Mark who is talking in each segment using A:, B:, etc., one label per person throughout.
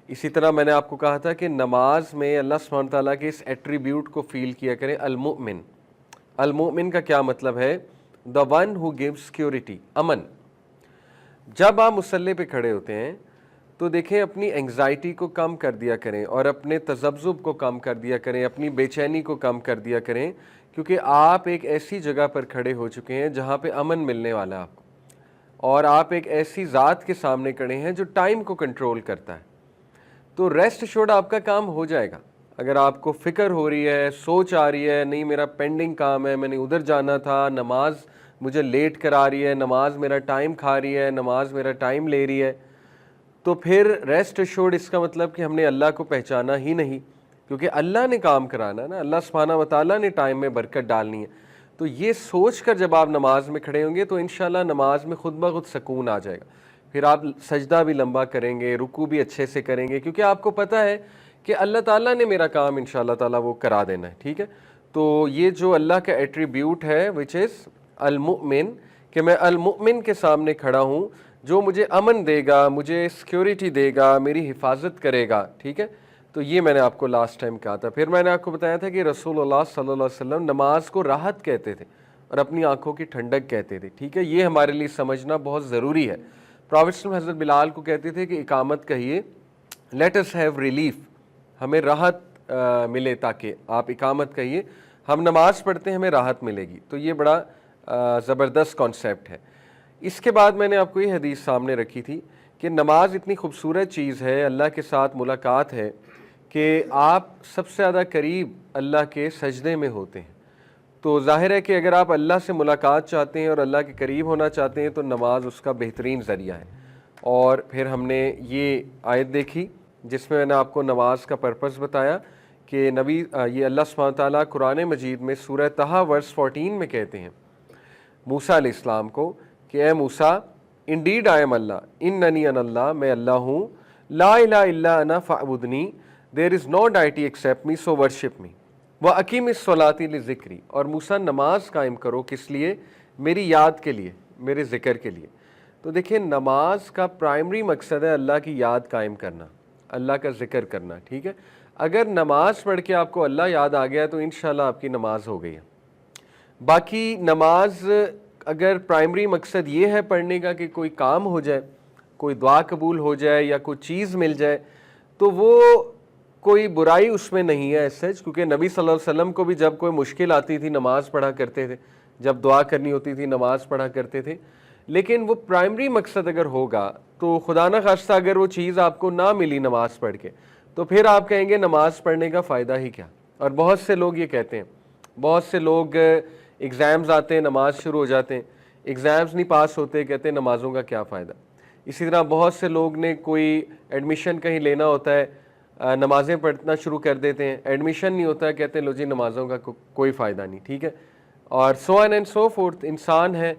A: اسی طرح میں نے آپ کو کہا تھا کہ نماز میں اللہ سبحانہ تعالیٰ کے اس ایٹریبیوٹ کو فیل کیا کریں، المؤمن۔ المؤمن کا کیا مطلب ہے؟ The one who give security, امن۔ جب آپ مصلی پہ کھڑے ہوتے ہیں تو دیکھیں اپنی انگزائٹی کو کم کر دیا کریں اور اپنے تذبذب کو کم کر دیا کریں، اپنی بے چینی کو کم کر دیا کریں، کیونکہ آپ ایک ایسی جگہ پر کھڑے ہو چکے ہیں جہاں پہ امن ملنے والا ہے آپ کو، اور آپ ایک ایسی ذات کے سامنے کھڑے ہیں جو ٹائم کو کنٹرول کرتا ہے۔ تو ریسٹ شوڈ آپ کا کام ہو جائے گا۔ اگر آپ کو فکر ہو رہی ہے، سوچ آ رہی ہے، نہیں میرا پینڈنگ کام ہے، میں نے ادھر جانا تھا، نماز مجھے لیٹ کرا رہی ہے، نماز میرا ٹائم کھا رہی ہے، نماز میرا ٹائم لے رہی ہے، تو پھر ریسٹ ایشورڈ اس کا مطلب کہ ہم نے اللہ کو پہچانا ہی نہیں، کیونکہ اللہ نے کام کرانا ہے نا، اللہ سبحانہ و تعالیٰ نے ٹائم میں برکت ڈالنی ہے۔ تو یہ سوچ کر جب آپ نماز میں کھڑے ہوں گے تو انشاءاللہ نماز میں خود بخود سکون آ جائے گا، پھر آپ سجدہ بھی لمبا کریں گے، رکوع بھی اچھے سے کریں گے، کیونکہ آپ کو پتہ ہے کہ اللہ تعالیٰ نے میرا کام انشاءاللہ تعالیٰ وہ کرا دینا ہے، ٹھیک ہے۔ تو یہ جو اللہ کا ایٹریبیوٹ ہے وچ از المؤمن، کہ میں المؤمن کے سامنے کھڑا ہوں جو مجھے امن دے گا، مجھے سیکیورٹی دے گا، میری حفاظت کرے گا، ٹھیک ہے۔ تو یہ میں نے آپ کو لاسٹ ٹائم کہا تھا۔ پھر میں نے آپ کو بتایا تھا کہ رسول اللہ صلی اللہ علیہ وسلم نماز کو راحت کہتے تھے اور اپنی آنکھوں کی ٹھنڈک کہتے تھے، ٹھیک ہے۔ یہ ہمارے لیے سمجھنا بہت ضروری ہے۔ پروفیٹ صلی اللہ علیہ وسلم حضرت بلال کو کہتے تھے کہ اقامت کہیے، لیٹ اس ہیو ریلیف، ہمیں راحت ملے، تاکہ آپ اقامت کہیے، ہم نماز پڑھتے ہیں ہمیں راحت ملے گی۔ تو یہ بڑا زبردست کانسیپٹ ہے۔ اس کے بعد میں نے آپ کو یہ حدیث سامنے رکھی تھی کہ نماز اتنی خوبصورت چیز ہے، اللہ کے ساتھ ملاقات ہے کہ آپ سب سے زیادہ قریب اللہ کے سجدے میں ہوتے ہیں۔ تو ظاہر ہے کہ اگر آپ اللہ سے ملاقات چاہتے ہیں اور اللہ کے قریب ہونا چاہتے ہیں تو نماز اس کا بہترین ذریعہ ہے۔ اور پھر ہم نے یہ آیت دیکھی جس میں نے آپ کو نماز کا پرپس بتایا کہ نبی یہ اللہ سبحانہ تعالیٰ قرآن مجید میں سورہ طہ ورس 14 میں کہتے ہیں موسیٰ علیہ السلام کو کہ اے موسیٰ، انڈیڈ آئی ایم اللہ، اننی ان اللہ، میں اللہ ہوں، لا الہ الا انا فاعبدنی، دیر از نو ڈائٹی ایکسیپٹ می سو ورشپ می، وَأَقِیمِ الصَّلَاةِ لِذِکری، اور موسیٰ نماز قائم کرو، کس لیے؟ میری یاد کے لیے، میرے ذکر کے لیے۔ تو دیکھیں نماز کا پرائمری مقصد ہے اللہ کی یاد قائم کرنا، اللہ کا ذکر کرنا، ٹھیک ہے۔ اگر نماز پڑھ کے آپ کو اللہ یاد آ گیا تو انشاءاللہ آپ کی نماز ہو گئی ہے۔ باقی نماز اگر پرائمری مقصد یہ ہے پڑھنے کا کہ کوئی کام ہو جائے، کوئی دعا قبول ہو جائے یا کوئی چیز مل جائے، تو وہ کوئی برائی اس میں نہیں ہے ایسے، کیونکہ نبی صلی اللہ علیہ وسلم کو بھی جب کوئی مشکل آتی تھی نماز پڑھا کرتے تھے، جب دعا کرنی ہوتی تھی نماز پڑھا کرتے تھے۔ لیکن وہ پرائمری مقصد اگر ہوگا تو خدا نہ خواستہ اگر وہ چیز آپ کو نہ ملی نماز پڑھ کے تو پھر آپ کہیں گے نماز پڑھنے کا فائدہ ہی کیا۔ اور بہت سے لوگ یہ کہتے ہیں، بہت سے لوگ ایگزامز آتے ہیں نماز شروع ہو جاتے ہیں، ایگزامز نہیں پاس ہوتے، کہتے ہیں نمازوں کا کیا فائدہ۔ اسی طرح بہت سے لوگ نے کوئی ایڈمیشن کہیں لینا ہوتا ہے، نمازیں پڑھنا شروع کر دیتے ہیں، ایڈمیشن نہیں ہوتا ہے، کہتے ہیں لو جی نمازوں کا کوئی فائدہ نہیں، ٹھیک ہے۔ اور سو آن اینڈ سو فورتھ، انسان ہے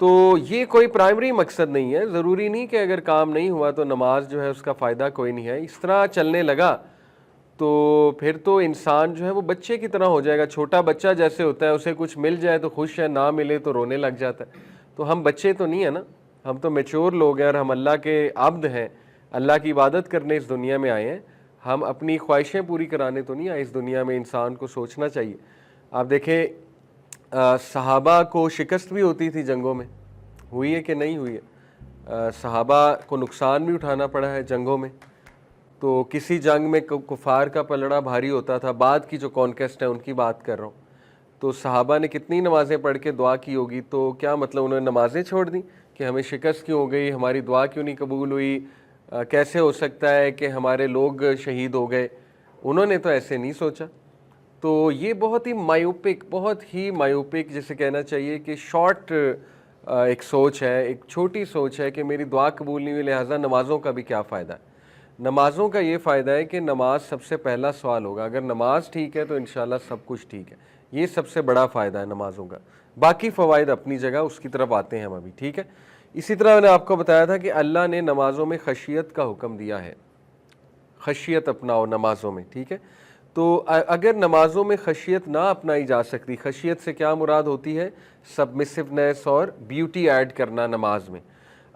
A: تو یہ کوئی پرائمری مقصد نہیں ہے، ضروری نہیں کہ اگر کام نہیں ہوا تو نماز جو ہے اس کا فائدہ کوئی نہیں ہے۔ اس طرح چلنے لگا تو پھر تو انسان جو ہے وہ بچے کی طرح ہو جائے گا، چھوٹا بچہ جیسے ہوتا ہے، اسے کچھ مل جائے تو خوش ہے، نہ ملے تو رونے لگ جاتا ہے۔ تو ہم بچے تو نہیں ہیں نا، ہم تو میچور لوگ ہیں اور ہم اللہ کے عبد ہیں، اللہ کی عبادت کرنے اس دنیا میں آئے ہیں، ہم اپنی خواہشیں پوری کرانے تو نہیں آئے اس دنیا میں۔ انسان کو سوچنا چاہیے۔ آپ دیکھیں صحابہ کو شکست بھی ہوتی تھی جنگوں میں، ہوئی ہے کہ نہیں ہوئی ہے؟ صحابہ کو نقصان بھی اٹھانا پڑا ہے جنگوں میں۔ تو کسی جنگ میں کفار کا پلڑا بھاری ہوتا تھا، بعد کی جو کانکیسٹ ہے ان کی بات کر رہا ہوں، تو صحابہ نے کتنی نمازیں پڑھ کے دعا کی ہوگی، تو کیا مطلب انہوں نے نمازیں چھوڑ دیں کہ ہمیں شکست کیوں ہو گئی، ہماری دعا کیوں نہیں قبول ہوئی، کیسے ہو سکتا ہے کہ ہمارے لوگ شہید ہو گئے؟ انہوں نے تو ایسے نہیں سوچا۔ تو یہ بہت ہی مایوپک جسے کہنا چاہیے کہ شارٹ ایک سوچ ہے، ایک چھوٹی سوچ ہے کہ میری دعا قبول نہیں ہوئی لہٰذا نمازوں کا بھی کیا فائدہ ہے۔ نمازوں کا یہ فائدہ ہے کہ نماز سب سے پہلا سوال ہوگا، اگر نماز ٹھیک ہے تو انشاءاللہ سب کچھ ٹھیک ہے، یہ سب سے بڑا فائدہ ہے نمازوں کا۔ باقی فوائد اپنی جگہ، اس کی طرف آتے ہیں ہم ابھی، ٹھیک ہے۔ اسی طرح میں نے آپ کو بتایا تھا کہ اللہ نے نمازوں میں خشیت کا حکم دیا ہے، خشیت اپناؤ نمازوں میں، ٹھیک ہے۔ تو اگر نمازوں میں خشیت نہ اپنائی جا سکتی، خشیت سے کیا مراد ہوتی ہے؟ سبمسونیس اور بیوٹی ایڈ کرنا نماز میں۔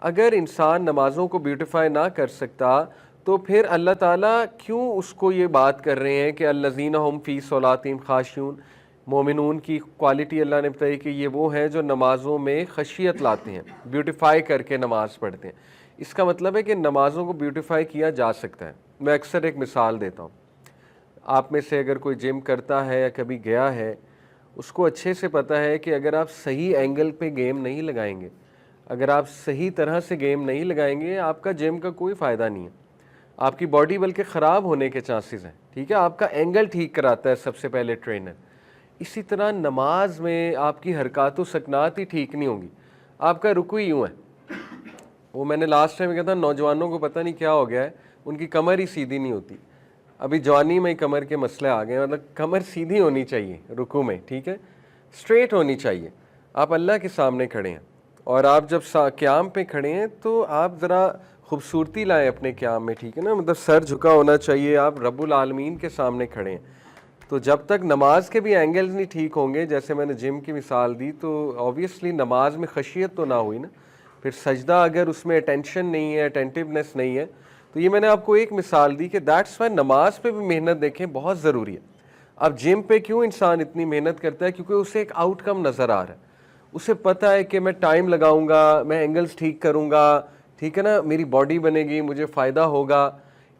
A: اگر انسان نمازوں کو بیوٹیفائی نہ کر سکتا تو پھر اللہ تعالیٰ کیوں اس کو یہ بات کر رہے ہیں کہ الذین هم فی صلاتہم خاشعون؟ مومنون کی کوالٹی اللہ نے بتائی کہ یہ وہ ہیں جو نمازوں میں خشیت لاتے ہیں، بیوٹیفائی کر کے نماز پڑھتے ہیں۔ اس کا مطلب ہے کہ نمازوں کو بیوٹیفائی کیا جا سکتا ہے۔ میں اکثر ایک مثال دیتا ہوں، آپ میں سے اگر کوئی جم کرتا ہے یا کبھی گیا ہے، اس کو اچھے سے پتہ ہے کہ اگر آپ صحیح اینگل پہ گیم نہیں لگائیں گے، اگر آپ صحیح طرح سے گیم نہیں لگائیں گے، آپ کا جم کا کوئی فائدہ نہیں ہے، آپ کی باڈی بلکہ خراب ہونے کے چانسز ہیں، ٹھیک ہے؟ آپ کا اینگل ٹھیک کراتا ہے سب سے پہلے ٹرینر۔ اسی طرح نماز میں آپ کی حرکات و سکنات ہی ٹھیک نہیں ہوں گی، آپ کا رکوع یوں ہے۔ وہ میں نے لاسٹ ٹائم کہا تھا، نوجوانوں کو پتہ نہیں کیا ہو گیا ہے، ان کی کمر ہی سیدھی نہیں ہوتی۔ ابھی جوانی میں ہی کمر کے مسئلے آ گئے ہیں، مطلب کمر سیدھی ہونی چاہیے رکوع میں، ٹھیک ہے؟ اسٹریٹ ہونی چاہیے۔ آپ اللہ کے سامنے کھڑے ہیں اور آپ جب قیام پہ کھڑے ہیں تو آپ ذرا خوبصورتی لائیں اپنے قیام میں، ٹھیک ہے نا؟ مطلب سر جھکا ہونا چاہیے، آپ رب العالمین کے سامنے کھڑے ہیں۔ تو جب تک نماز کے بھی اینگلز نہیں ٹھیک ہوں گے، جیسے میں نے جم کی مثال دی، تو آبویسلی نماز میں خشیت تو نہ ہوئی نا، پھر سجدہ اگر اس میں اٹینشن نہیں ہے، اٹینٹیونیس نہیں ہے، تو یہ میں نے آپ کو ایک مثال دی کہ دیٹس وائی نماز پہ بھی محنت دیکھیں بہت ضروری ہے۔ اب جم پہ کیوں انسان اتنی محنت کرتا ہے؟ کیونکہ اسے ایک آؤٹ کم نظر آ رہا ہے، اسے پتہ ہے کہ میں ٹائم لگاؤں گا، میں اینگلز ٹھیک کروں گا، ٹھیک ہے نا، میری باڈی بنے گی، مجھے فائدہ ہوگا۔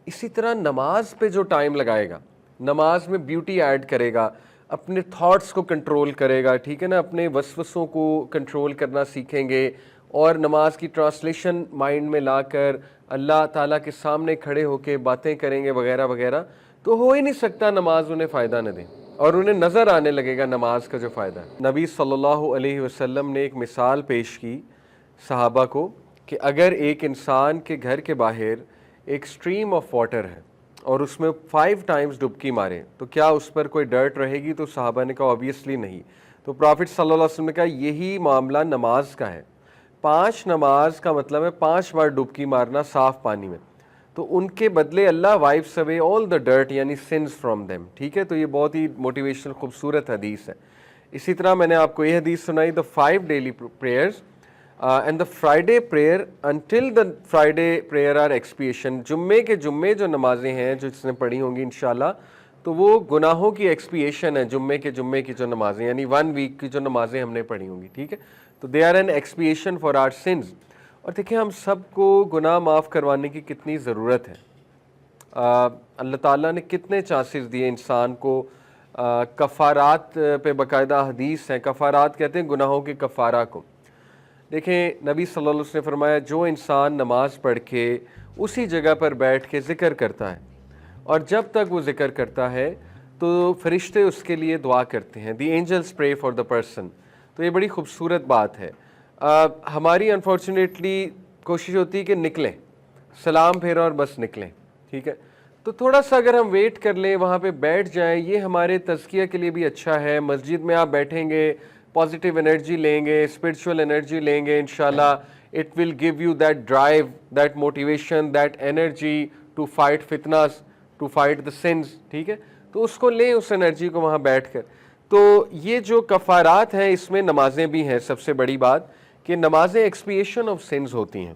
A: اسی طرح نماز پہ جو ٹائم لگائے گا، نماز میں بیوٹی ایڈ کرے گا، اپنے تھاٹس کو کنٹرول کرے گا، ٹھیک ہے نا، اپنے وسوسوں کو کنٹرول کرنا سیکھیں گے، اور نماز کی ٹرانسلیشن مائنڈ میں لا کر اللہ تعالیٰ کے سامنے کھڑے ہو کے باتیں کریں گے وغیرہ وغیرہ، تو ہو ہی نہیں سکتا نماز انہیں فائدہ نہ دے، اور انہیں نظر آنے لگے گا نماز کا جو فائدہ ہے۔ نبی صلی اللہ علیہ وسلم نے ایک مثال پیش کی صحابہ کو کہ اگر ایک انسان کے گھر کے باہر ایک سٹریم آف واٹر ہے اور اس میں 5 ٹائمز ڈبکی مارے تو کیا اس پر کوئی ڈرٹ رہے گی؟ تو صحابہ نے کہا آبویسلی نہیں۔ تو پرافٹ صلی اللہ علیہ وسلم نے کہا یہی معاملہ نماز کا ہے، 5 نماز کا مطلب ہے 5 بار ڈبکی مارنا صاف پانی میں، تو ان کے بدلے اللہ وائپس اوے آل دا ڈرٹ یعنی سنز فرام دیم، ٹھیک ہے؟ تو یہ بہت ہی موٹیویشنل خوبصورت حدیث ہے۔ اسی طرح میں نے آپ کو یہ حدیث سنائی، the 5 daily prayers and the Friday prayer until the Friday prayer are expiation. جمعے کے جمعے جو نمازیں ہیں جو جس نے پڑھی ہوں گی انشاءاللہ، تو وہ گناہوں کی ایکسپیشن ہے۔ جمعے کے جمعے کی جو نمازیں یعنی 1 ویک کی جو نمازیں ہم نے پڑھی ہوں گی، ٹھیک ہے؟ تو they are an expiation for our sins. اور دیکھیں ہم سب کو گناہ معاف کروانے کی کتنی ضرورت ہے۔ اللہ تعالیٰ نے کتنے چانسز دیے انسان کو، کفارات پہ باقاعدہ حدیث ہیں، کفارات کہتے ہیں گناہوں کے کفارہ کو۔ دیکھیں نبی صلی اللہ علیہ وسلم نے فرمایا جو انسان نماز پڑھ کے اسی جگہ پر بیٹھ کے ذکر کرتا ہے، اور جب تک وہ ذکر کرتا ہے تو فرشتے اس کے لیے دعا کرتے ہیں، the angels pray for the person. تو یہ بڑی خوبصورت بات ہے۔ ہماری انفارچونیٹلی کوشش ہوتی ہے کہ نکلیں، سلام پھیرا اور بس نکلیں، ٹھیک ہے؟ تو تھوڑا سا اگر ہم ویٹ کر لیں، وہاں پہ بیٹھ جائیں، یہ ہمارے تزکیہ کے لیے بھی اچھا ہے۔ مسجد میں آپ بیٹھیں گے، پازیٹیو انرجی لیں گے، اسپرچول انرجی لیں گے، انشاءاللہ it will give you that drive, that motivation, that energy to fight فتنس، ٹو فائٹ دا سنز، ٹھیک ہے؟ تو اس کو لیں، اس انرجی کو وہاں بیٹھ کر۔ تو یہ جو کفارات ہیں اس میں نمازیں بھی ہیں۔ سب سے بڑی بات کہ نمازیں ایکسپیشن آف سنز ہوتی ہیں۔